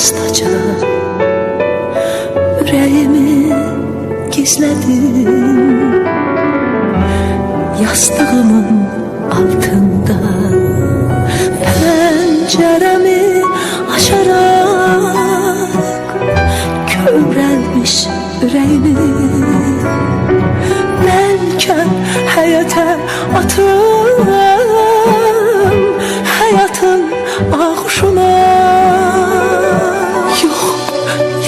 astaca yüreğimi gizledim yastığımın altında. Penceremi açarak kövrelmiş yüreğimi belki hayata atıyorum, hayatın ağuşuna. Yok,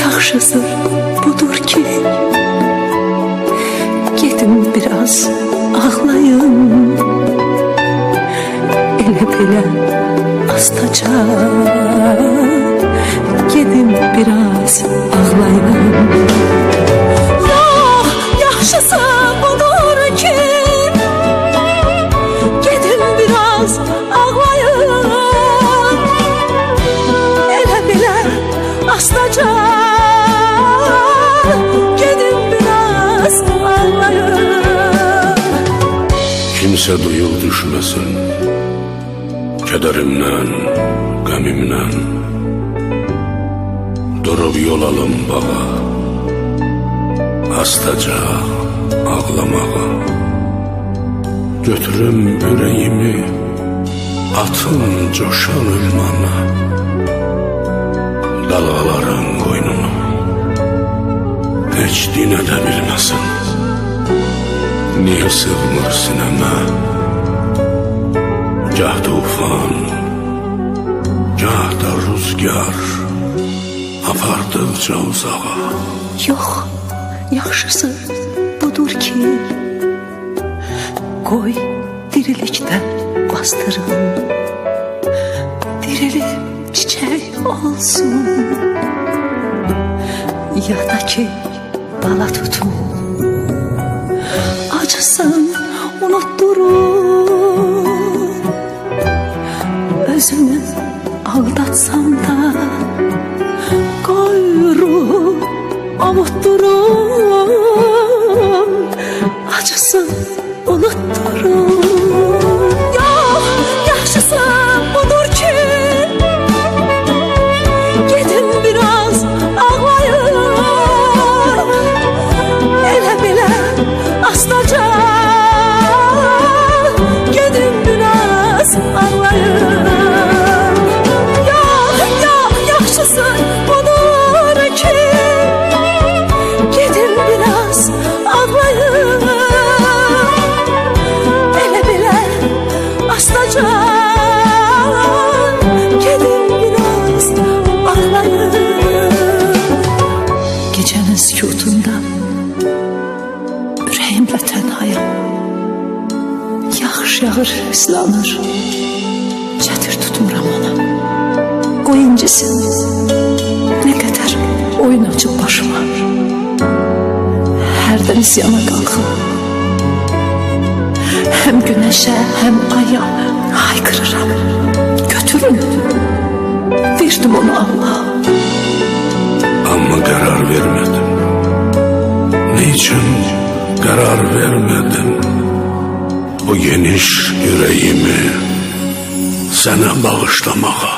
yaxşısı budur ki gedin biraz ağlayın, elə belə astaca gedin biraz ağlayın. Yok, yaxşısı budur ki gedin biraz ağlayın, elə belə astaca gedin biraz ağlayın. Kimse duyuq düşməsin kədərimdən, qəmimdən. Durub yol alım bağa, astaca ağlamağa. Götürüm ürəyimi, atım coşan ülmana, dalğaların qoynunu heç dinə də bilməsin. Niyə sığmır sinəmə gah tufan, gah da rüzgar apardıqca uzağa. Yox, yaxşısı budur ki qoy dirilikdən bastırın, dirilib çiçək olsun, ya da ki bala tutun, acısın unutturun. Özümü aldatsam da koyurum avutturun, acısın unutturun. Yok, yaxşısı budur ki gedin biraz ağlayın, elə belə astaca gedin biraz ağlayın. Gecenin sükutunda ürəyimlə tənhayam, yağış yağır, ıslanır, çətir tutmuram ona. Qoy incisin, nə qədər oyun açıb başıma, hərdən isyana qalxım, həm günəşə, həm aya haykırıram. Götürün, verdim onu Allah. Ama karar vermedim. Niçin karar vermedim? Bu geniş yüreğimi sana bağışlamağa.